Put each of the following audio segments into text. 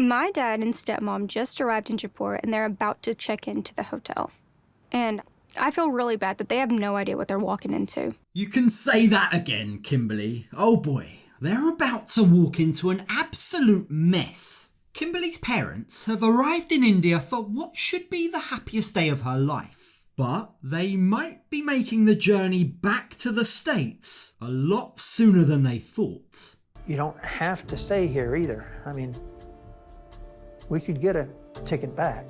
My dad and stepmom just arrived in Jaipur and they're about to check into the hotel. And I feel really bad that they have no idea what they're walking into. You can say that again, Kimberly. Oh boy, they're about to walk into an absolute mess. Kimberly's parents have arrived in India for what should be the happiest day of her life. But they might be making the journey back to the States a lot sooner than they thought. You don't have to stay here either. I mean, we could get a ticket back.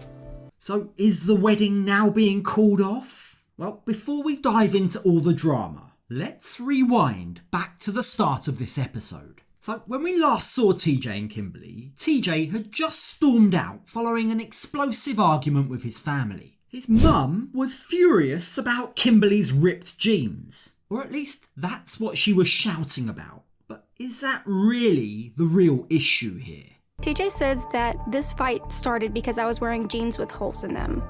So is the wedding now being called off? Well, before we dive into all the drama, let's rewind back to the start of this episode. So when we last saw TJ and Kimberly, TJ had just stormed out following an explosive argument with his family. His mum was furious about Kimberly's ripped jeans, or at least that's what she was shouting about. But is that really the real issue here? TJ says that this fight started because I was wearing jeans with holes in them.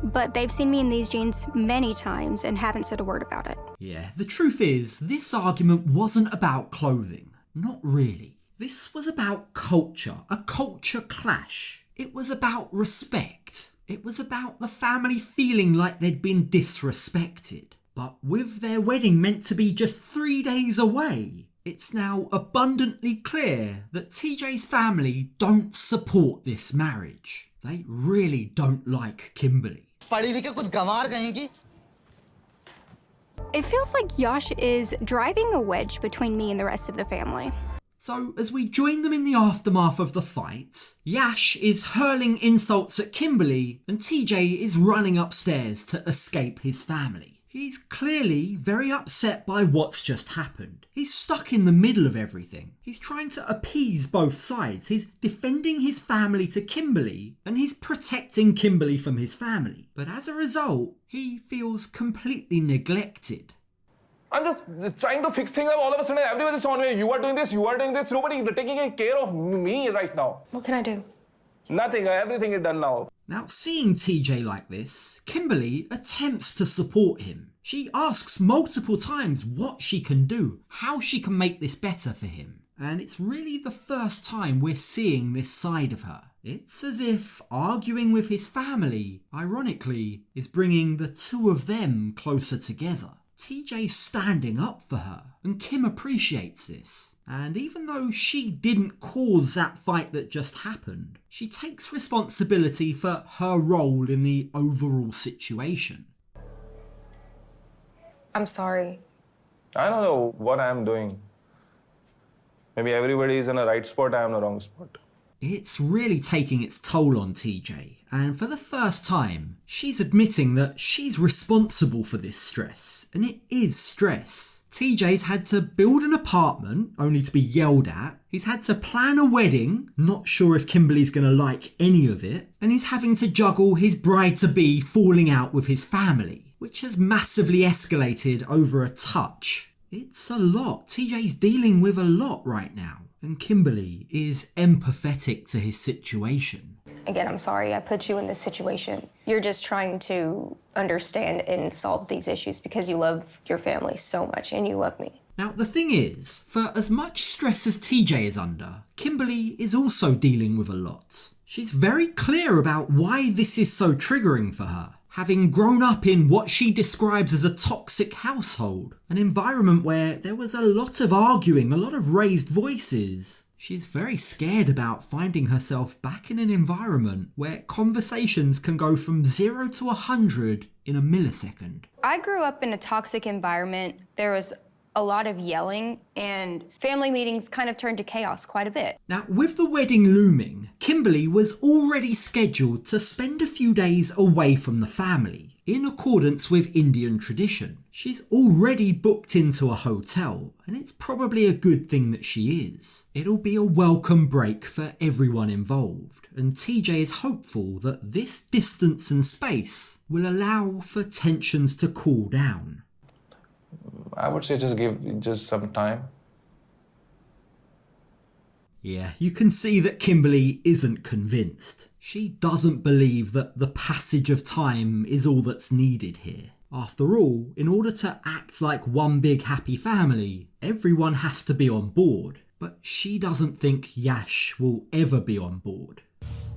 But they've seen me in these jeans many times and haven't said a word about it. Yeah, the truth is, this argument wasn't about clothing. Not really. This was about culture, a culture clash. It was about respect. It was about the family feeling like they'd been disrespected. But with their wedding meant to be just 3 days away, it's now abundantly clear that TJ's family don't support this marriage. They really don't like Kimberly. It feels like Yash is driving a wedge between me and the rest of the family. So as we join them in the aftermath of the fight, Yash is hurling insults at Kimberly and TJ is running upstairs to escape his family. He's clearly very upset by what's just happened. He's stuck in the middle of everything. He's trying to appease both sides. He's defending his family to Kimberly and he's protecting Kimberly from his family. But as a result, he feels completely neglected. I'm just trying to fix things up. All of a sudden, everyone is on me. You are doing this, you are doing this. Nobody is taking care of me right now. What can I do? Nothing. Everything is done now. Now, seeing TJ like this, Kimberly attempts to support him. She asks multiple times what she can do, how she can make this better for him. And it's really the first time we're seeing this side of her. It's as if arguing with his family, ironically, is bringing the two of them closer together. TJ's standing up for her, and Kim appreciates this. And even though she didn't cause that fight that just happened, she takes responsibility for her role in the overall situation. I'm sorry. I don't know what I am doing. Maybe everybody is in the right spot, I am in the wrong spot. It's really taking its toll on TJ, and for the first time, she's admitting that she's responsible for this stress, and it is stress. TJ's had to build an apartment, only to be yelled at. He's had to plan a wedding, not sure if Kimberly's gonna like any of it, and he's having to juggle his bride-to-be falling out with his family, which has massively escalated over a touch. It's a lot. TJ's dealing with a lot right now. And Kimberly is empathetic to his situation. Again, I'm sorry I put you in this situation. You're just trying to understand and solve these issues because you love your family so much and you love me. Now, the thing is, for as much stress as TJ is under, Kimberly is also dealing with a lot. She's very clear about why this is so triggering for her. Having grown up in what she describes as a toxic household, an environment where there was a lot of arguing, a lot of raised voices, she's very scared about finding herself back in an environment where conversations can go from 0 to 100 in a millisecond. I grew up in a toxic environment. There was a lot of yelling, and family meetings kind of turned to chaos quite a bit. Now, with the wedding looming, Kimberly was already scheduled to spend a few days away from the family, in accordance with Indian tradition. She's already booked into a hotel, and it's probably a good thing that she is. It'll be a welcome break for everyone involved, and TJ is hopeful that this distance and space will allow for tensions to cool down. I would say just give some time. Yeah, you can see that Kimberly isn't convinced. She doesn't believe that the passage of time is all that's needed here. After all, in order to act like one big happy family, everyone has to be on board. but she doesn't think Yash will ever be on board.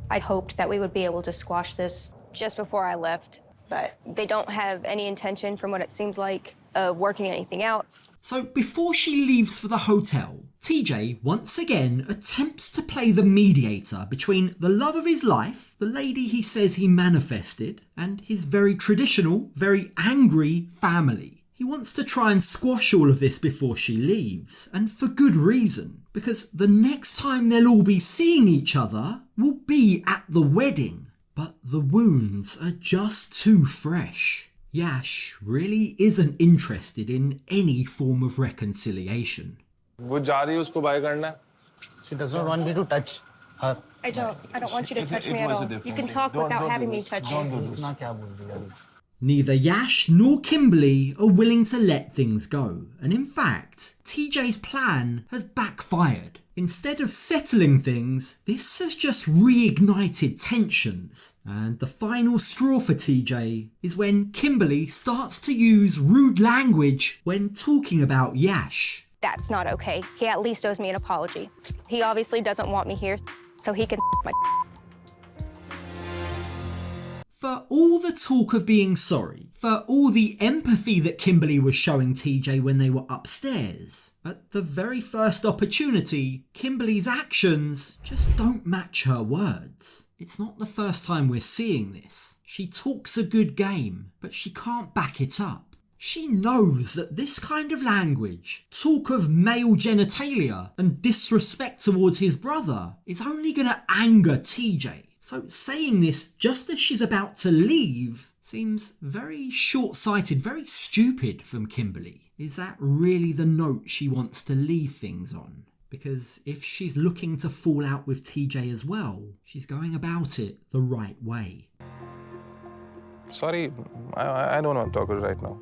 I hoped that we would be able to squash this just before I left, but they don't have any intention, from what it seems like, of working anything out. So before she leaves for the hotel, TJ once again attempts to play the mediator between the love of his life, the lady he says he manifested, and his very traditional, very angry family. He wants to try and squash all of this before she leaves, and for good reason, because the next time they'll all be seeing each other will be at the wedding. But the wounds are just too fresh. Yash really isn't interested in any form of reconciliation. वो जा रही है उसको bye करना. She does not want me to touch her. I don't want you to touch me at all. You can talk without having me touch you. इतना क्या बोल दिया? Neither Yash nor Kimberly are willing to let things go, and in fact, TJ's plan has backfired. Instead of settling things, this has just reignited tensions, and the final straw for TJ is when Kimberly starts to use rude language when talking about Yash. That's not okay. He at least owes me an apology. He obviously doesn't want me here, so he can my. For all the talk of being sorry, for all the empathy that Kimberly was showing TJ when they were upstairs, at the very first opportunity, Kimberly's actions just don't match her words. It's not the first time we're seeing this. She talks a good game, but she can't back it up. She knows that this kind of language, talk of male genitalia and disrespect towards his brother, is only going to anger TJ. So saying this just as she's about to leave seems very short-sighted, very stupid from Kimberly. Is that really the note she wants to leave things on? Because if she's looking to fall out with TJ as well, she's going about it the right way. Sorry, I don't want to talk right now.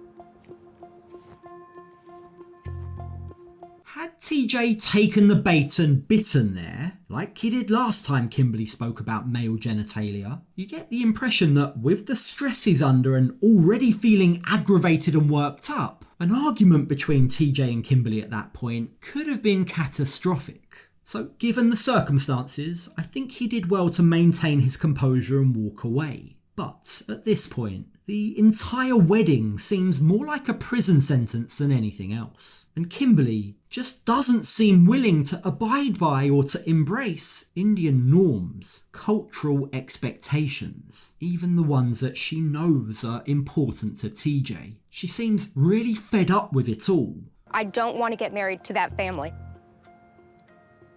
Had TJ taken the bait and bitten there, like he did last time Kimberly spoke about male genitalia, you get the impression that with the stress he's under and already feeling aggravated and worked up, an argument between TJ and Kimberly at that point could have been catastrophic. So given the circumstances, I think he did well to maintain his composure and walk away. But at this point, the entire wedding seems more like a prison sentence than anything else. And Kimberly just doesn't seem willing to abide by or to embrace Indian norms, cultural expectations, even the ones that she knows are important to TJ. She seems really fed up with it all. I don't want to get married to that family,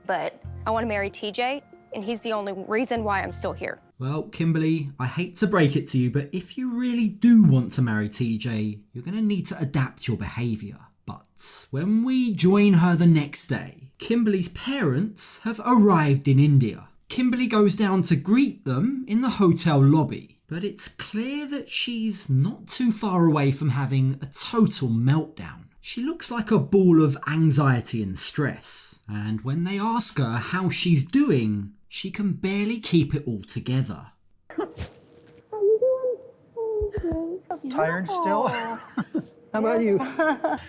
but I want to marry TJ, and he's the only reason why I'm still here. Well, Kimberly, I hate to break it to you, but if you really do want to marry TJ, you're going to need to adapt your behaviour. But when we join her the next day, Kimberly's parents have arrived in India. Kimberly goes down to greet them in the hotel lobby, but it's clear that she's not too far away from having a total meltdown. She looks like a ball of anxiety and stress, and when they ask her how she's doing, she can barely keep it all together. Tired still? How about you?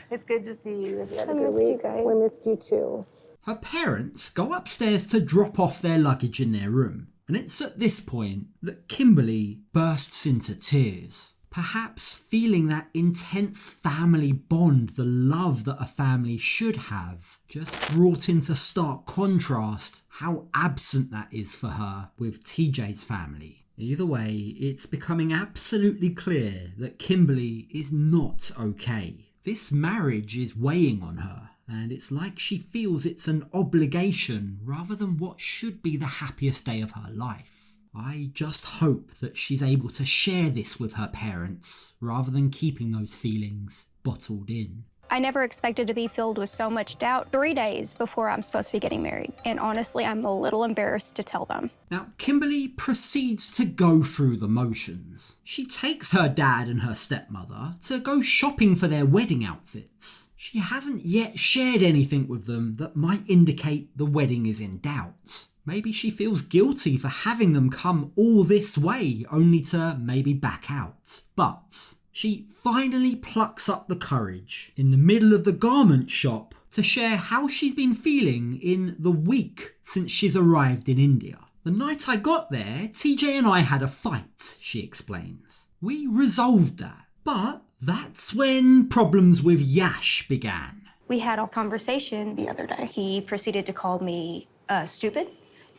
It's good to see you. I missed you guys. We missed you too. Her parents go upstairs to drop off their luggage in their room, and it's at this point that Kimberly bursts into tears. Perhaps feeling that intense family bond, the love that a family should have, just brought into stark contrast how absent that is for her with TJ's family. Either way, it's becoming absolutely clear that Kimberly is not okay. This marriage is weighing on her, and it's like she feels it's an obligation rather than what should be the happiest day of her life. I just hope that she's able to share this with her parents rather than keeping those feelings bottled in. I never expected to be filled with so much doubt 3 days before I'm supposed to be getting married. And honestly, I'm a little embarrassed to tell them. Now, Kimberly proceeds to go through the motions. She takes her dad and her stepmother to go shopping for their wedding outfits. She hasn't yet shared anything with them that might indicate the wedding is in doubt. Maybe she feels guilty for having them come all this way only to maybe back out. But she finally plucks up the courage in the middle of the garment shop to share how she's been feeling in the week since she's arrived in India. The night I got there, TJ and I had a fight, she explains. We resolved that, but that's when problems with Yash began. We had a conversation the other day. He proceeded to call me stupid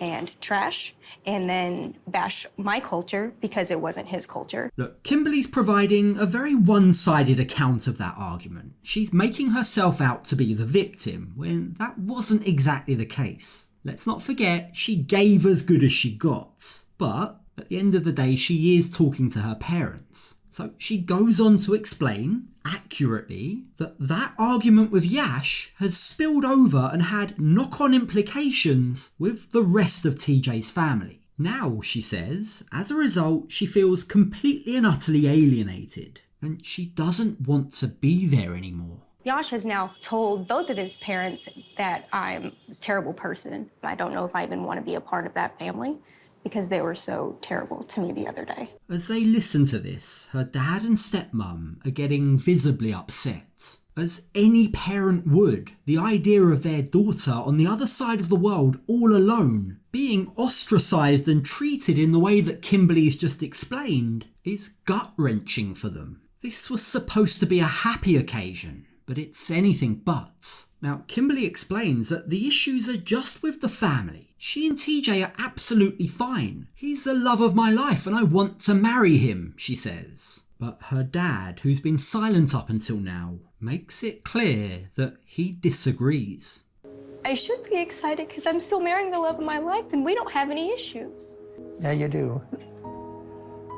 and trash, and then bash my culture because it wasn't his culture. Look, Kimberly's providing a very one-sided account of that argument. She's making herself out to be the victim, when that wasn't exactly the case. Let's not forget, she gave as good as she got. But at the end of the day, she is talking to her parents. So she goes on to explain, accurately, that argument with Yash has spilled over and had knock-on implications with the rest of TJ's family. Now, she says, as a result, she feels completely and utterly alienated, and she doesn't want to be there anymore. Yash has now told both of his parents that I'm this terrible person. I don't know if I even want to be a part of that family, because they were so terrible to me the other day. As they listen to this, her dad and stepmum are getting visibly upset. As any parent would, the idea of their daughter on the other side of the world all alone, being ostracised and treated in the way that Kimberly's just explained, is gut-wrenching for them. This was supposed to be a happy occasion, but it's anything but. Now, Kimberly explains that the issues are just with the family. She and TJ are absolutely fine. He's the love of my life and I want to marry him, she says. But her dad, who's been silent up until now, makes it clear that he disagrees. I should be excited because I'm still marrying the love of my life and we don't have any issues. Yeah, you do.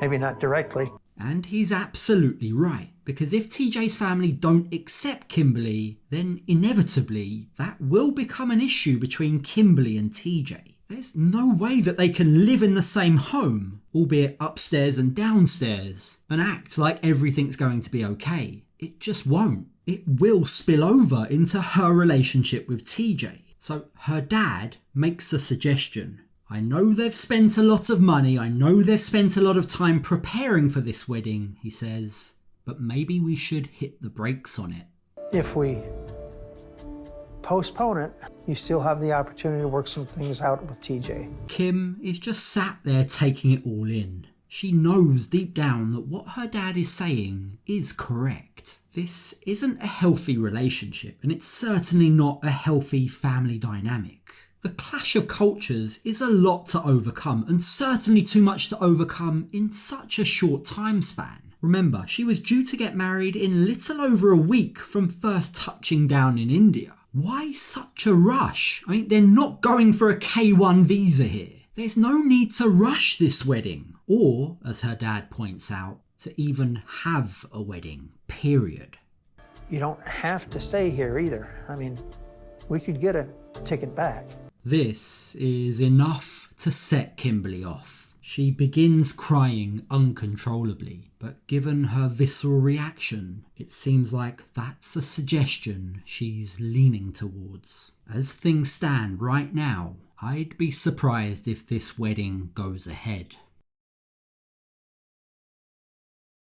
Maybe not directly. And he's absolutely right, because if TJ's family don't accept Kimberly, then inevitably that will become an issue between Kimberly and TJ. There's no way that they can live in the same home, albeit upstairs and downstairs, and act like everything's going to be okay. It just won't. It will spill over into her relationship with TJ. So her dad makes a suggestion. I know they've spent a lot of money, I know they've spent a lot of time preparing for this wedding, he says, but maybe we should hit the brakes on it. If we postpone it, you still have the opportunity to work some things out with TJ. Kim is just sat there taking it all in. She knows deep down that what her dad is saying is correct. This isn't a healthy relationship, and it's certainly not a healthy family dynamic. The clash of cultures is a lot to overcome, and certainly too much to overcome in such a short time span. Remember, she was due to get married in little over a week from first touching down in India. Why such a rush? I mean, they're not going for a K1 visa here. There's no need to rush this wedding, or, as her dad points out, to even have a wedding, period. You don't have to stay here either. I mean, we could get a ticket back. This is enough to set Kimberly off. She begins crying uncontrollably, but given her visceral reaction, it seems like that's a suggestion she's leaning towards. As things stand right now, I'd be surprised if this wedding goes ahead.